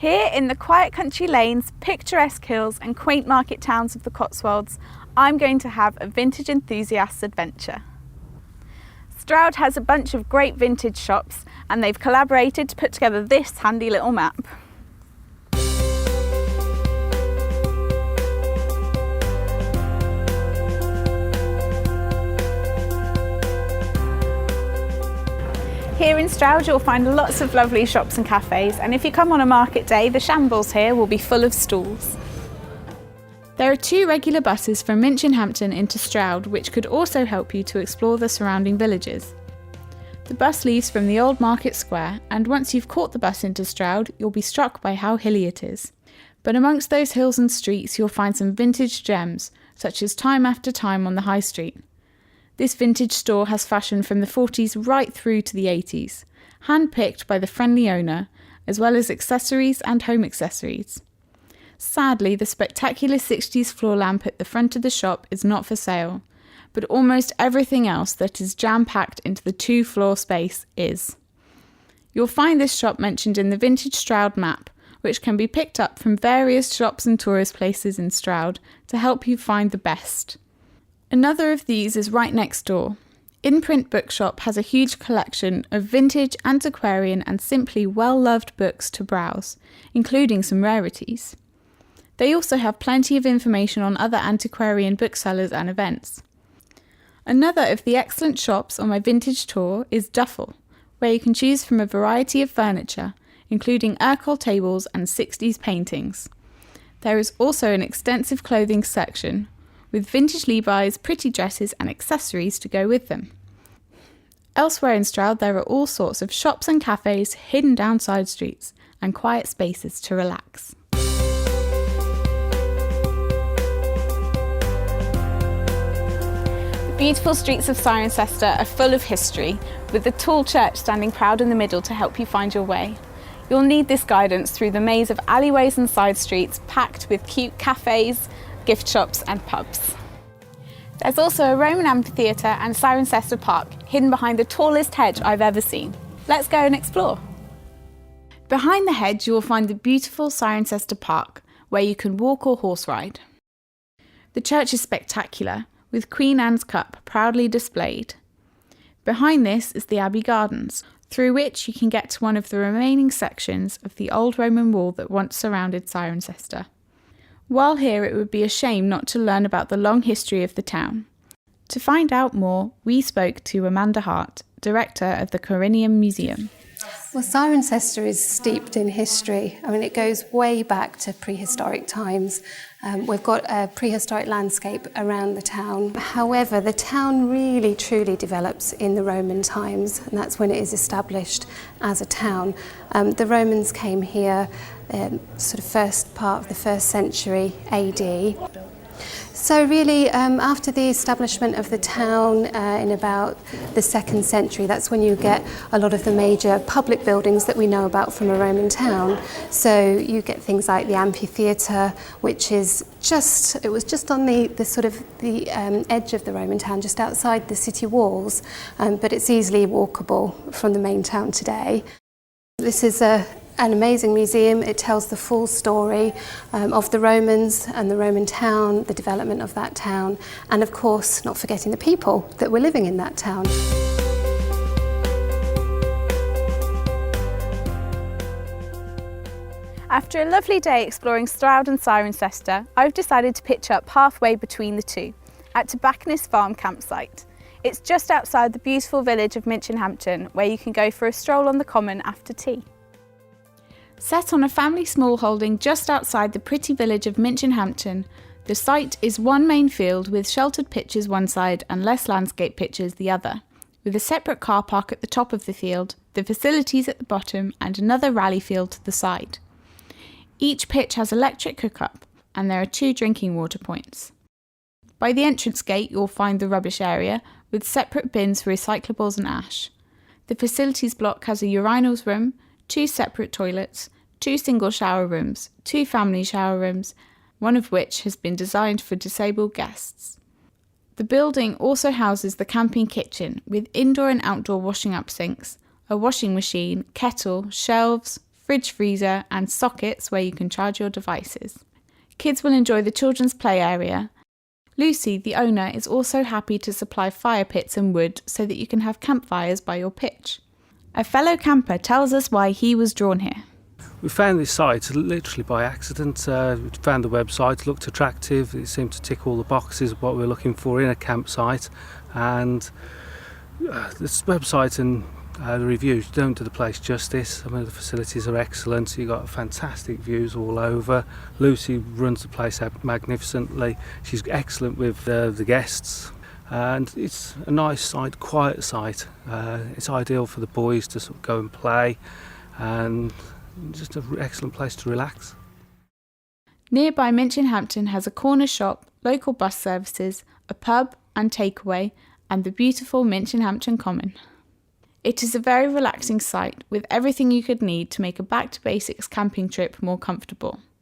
Here in the quiet country lanes, picturesque hills and quaint market towns of the Cotswolds, I'm going to have a vintage enthusiast's adventure. Stroud has a bunch of great vintage shops and they've collaborated to put together this handy little map. Here in Stroud you'll find lots of lovely shops and cafes, and if you come on a market day, the shambles here will be full of stalls. There are 2 regular buses from Minchinhampton into Stroud which could also help you to explore the surrounding villages. The bus leaves from the old market square, and once you've caught the bus into Stroud you'll be struck by how hilly it is. But amongst those hills and streets you'll find some vintage gems, such as Time After Time on the High Street. This vintage store has fashion from the 40s right through to the 80s, hand-picked by the friendly owner, as well as accessories and home accessories. Sadly, the spectacular 60s floor lamp at the front of the shop is not for sale, but almost everything else that is jam-packed into the 2-floor space is. You'll find this shop mentioned in the Vintage Stroud map, which can be picked up from various shops and tourist places in Stroud to help you find the best. Another of these is right next door. Inprint Bookshop has a huge collection of vintage, antiquarian and simply well-loved books to browse, including some rarities. They also have plenty of information on other antiquarian booksellers and events. Another of the excellent shops on my vintage tour is Duffel, where you can choose from a variety of furniture, including Urkel tables and 60s paintings. There is also an extensive clothing section, with vintage Levi's, pretty dresses and accessories to go with them. Elsewhere in Stroud there are all sorts of shops and cafes hidden down side streets and quiet spaces to relax. The beautiful streets of Cirencester are full of history, with the tall church standing proud in the middle to help you find your way. You'll need this guidance through the maze of alleyways and side streets packed with cute cafes, gift shops and pubs. There's also a Roman amphitheatre and Cirencester Park hidden behind the tallest hedge I've ever seen. Let's go and explore. Behind the hedge you will find the beautiful Cirencester Park, where you can walk or horse ride. The church is spectacular, with Queen Anne's cup proudly displayed. Behind this is the Abbey Gardens, through which you can get to one of the remaining sections of the old Roman wall that once surrounded Cirencester. While here, it would be a shame not to learn about the long history of the town. To find out more, we spoke to Amanda Hart, director of the Corinium Museum. Well, Cirencester is steeped in history. I mean, it goes way back to prehistoric times. We've got a prehistoric landscape around the town. However, the town really truly develops in the Roman times, and that's when it is established as a town. The Romans came here sort of first part of the 1st century AD. So really, after the establishment of the town in about the 2nd century, that's when you get a lot of the major public buildings that we know about from a Roman town. So you get things like the amphitheatre, which is it was just on the sort of the edge of the Roman town, just outside the city walls, but it's easily walkable from the main town today. This is an amazing museum. It tells the full story of the Romans and the Roman town, the development of that town, and of course not forgetting the people that were living in that town. After a lovely day exploring Stroud and Cirencester, I've decided to pitch up halfway between the two, at Tobacconist Farm campsite. It's just outside the beautiful village of Minchinhampton, where you can go for a stroll on the common after tea. Set on a family smallholding just outside the pretty village of Minchinhampton, the site is one main field with sheltered pitches one side and less landscape pitches the other, with a separate car park at the top of the field, the facilities at the bottom and another rally field to the side. Each pitch has electric hookup and there are 2 drinking water points. By the entrance gate you'll find the rubbish area with separate bins for recyclables and ash. The facilities block has a urinals room, 2 separate toilets, 2 single shower rooms, 2 family shower rooms, one of which has been designed for disabled guests. The building also houses the camping kitchen with indoor and outdoor washing up sinks, a washing machine, kettle, shelves, fridge freezer and sockets where you can charge your devices. Kids will enjoy the children's play area. Lucy, the owner, is also happy to supply fire pits and wood so that you can have campfires by your pitch. A fellow camper tells us why he was drawn here. We found this site literally by accident. We found the website, looked attractive, it seemed to tick all the boxes of what we were looking for in a campsite, and this website and the reviews don't do the place justice. I mean, the facilities are excellent, you've got fantastic views all over. Lucy runs the place out magnificently, she's excellent with the guests, and it's a nice site, quiet site. It's ideal for the boys to sort of go and play, and just an excellent place to relax. Nearby Minchinhampton has a corner shop, local bus services, a pub and takeaway, and the beautiful Minchinhampton Common. It is a very relaxing site with everything you could need to make a back to basics camping trip more comfortable.